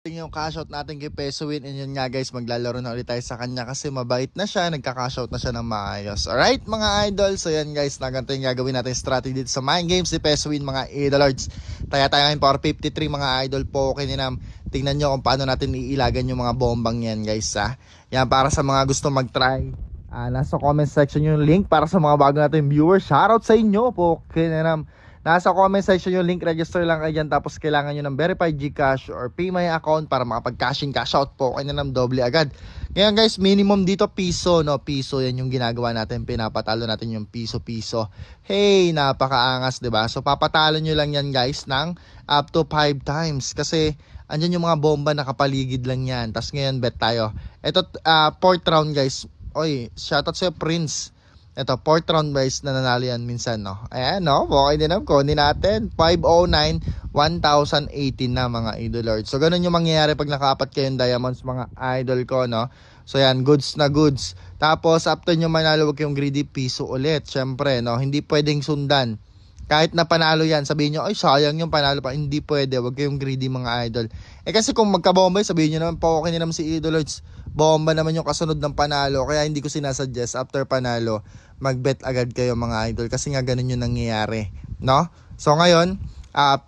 dumating yung cash out natin kay Pesuin. And yun nga guys, maglalaro na ulit tayo sa kanya kasi mabait na siya, nagka-cash out na siya ng maayos. Alright mga idol, so yan guys, na ganito yung gagawin natin strategy dito sa Mind Games si Pesuin mga idolords. Tayo ngayon power 53 mga idol po, okay ninam. Tingnan nyo kung paano natin iilagan yung mga bombang yan guys ha. Yan para sa mga gusto mag-try. Nasa comment section yung link para sa mga bago natin viewers. Shoutout sa inyo po, okay ninam. Nasa comment section yung link, register lang kayo dyan. Tapos kailangan nyo ng verified Gcash or Pay My account para makapag-cash in, cash out po. Kaya ng doble agad. Ngayon guys, minimum dito piso, no? Piso, yan yung ginagawa natin. Pinapatalo natin yung piso-piso. Hey, napakaangas, diba? So papatalo nyo lang yan guys ng up to 5 times. Kasi andyan yung mga bomba nakapaligid lang yan. Tapos ngayon bet tayo. Ito, 4th round guys. Oy, shoutout sa Prince. Ito, 4th round guys, nananalo yan minsan, no? Ayan, no? Okay din ang kunin natin. 509, 1018 na mga idol lord. So, ganun yung mangyayari pag nakaapat kayong diamonds, mga idol ko, no? So, yan, goods na goods. Tapos, after nyo manalo, wag kayong greedy, piso ulit. Syempre, no? Hindi pwedeng sundan. Kahit na panalo yan, sabihin nyo, ay sayang yung panalo pa. Hindi pwede, wag kayong greedy mga idol. Kasi kung magkabomba, sabihin nyo naman, okay naman si idol lords. Bomba naman yung kasunod ng panalo. Kaya hindi ko sinasuggest after panalo, magbet agad kayo mga idol. Kasi nga ganun yung nangyayari. No? So ngayon,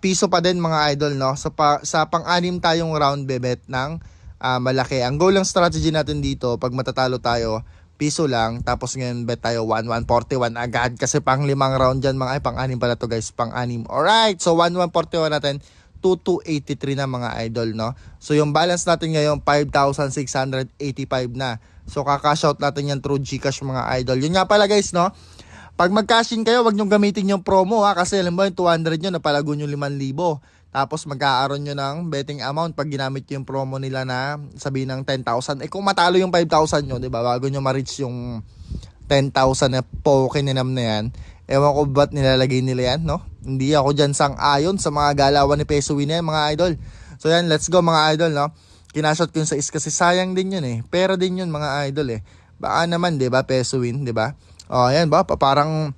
piso pa din mga idol. No? So, sa pang-anim tayong round bebet ng malaki. Ang goal ng strategy natin dito, pag matatalo tayo, piso lang, tapos ngayon bet tayo 1,141 agad kasi pang 5 round dyan mga pang-anim pala to guys, pang-anim. Alright, so 1,141 natin, 2,283 na mga idol, no? So yung balance natin ngayon 5,685 na. So kaka-cash out natin yan through Gcash mga idol. Yun nga pala guys, no? Pag mag-cash in kayo, wag nyo gamitin yung promo ha, kasi alam mo yung 200 nyo, napalago nyo 5,000. Tapos mag-aaron nyo ng betting amount pag ginamit yung promo nila na sabihin ng 10,000. Kung matalo yung 5,000 nyo, diba? Bago nyo ma-reach yung 10,000 na pokinam na yan. Ewan ko ba't nilalagay nila yan, no? Hindi ako dyan sang-ayon sa mga galawan ni Pesuin na yan, mga idol. So yan, let's go mga idol, no? Kinashot ko yung 6 kasi sayang din yun eh. Pera din yun mga idol eh. Baka naman, diba, Pesuin, diba? O, yan ba? Parang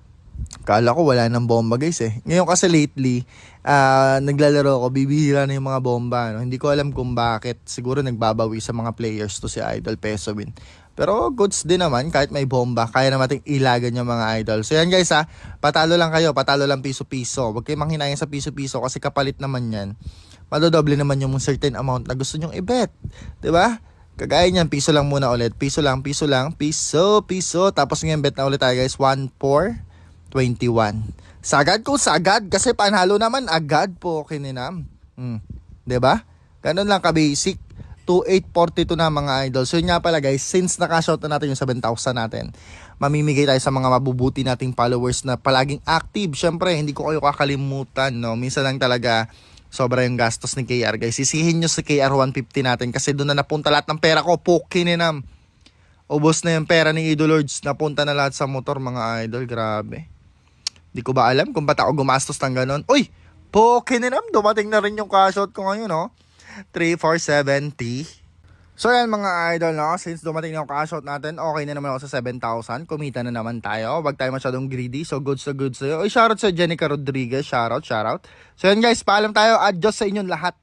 kala ko wala nang bomba guys eh. Ngayon kasi lately, naglalaro ako, bibihira na yung mga bomba. No? Hindi ko alam kung bakit. Siguro nagbabawi sa mga players to si Idol Pesuin. Pero goods din naman, kahit may bomba, kaya na nating ilagan yung mga idol. So yan guys ha, patalo lang kayo, patalo lang piso-piso. Huwag kayong manghinayang sa piso-piso kasi kapalit naman yan. Madodoble naman yung certain amount na gusto nyong i-bet. Diba? Kagaya niyan, piso lang muna ulit. Piso lang, piso. Tapos ngayon bet na ulit tayo guys, 1,421. Sagad ko, sagad. Kasi panalo naman, agad po, kininam. Diba? Ganun lang ka-basic. 2,842 na mga idol. So yun nga pala guys, since na-cash out na natin yung 7,000 natin, mamimigay tayo sa mga mabubuti nating followers na palaging active. Syempre, hindi ko kayo kakalimutan, no? Minsan lang talaga sobra yung gastos ni KR guys. Sisihin nyo sa KR 150 natin kasi doon na napunta lahat ng pera ko. Pokininam. Ubos na yung pera ni Idol Lords. Napunta na lahat sa motor mga idol. Grabe. Di ko ba alam kung ba't ako gumastos ng ganon. Uy! Pokininam. Dumating na rin yung cash out ko ngayon, no? 3,470. So yan mga idol, no? Since dumating na yung cash out natin, okay na naman ako sa 7,000. Kumita na naman tayo. Huwag tayo masyadong greedy. So goods to goods sa'yo. Uy, shoutout sa Jenica Rodriguez. Shoutout. So yan guys, paalam tayo. Adios sa inyong lahat.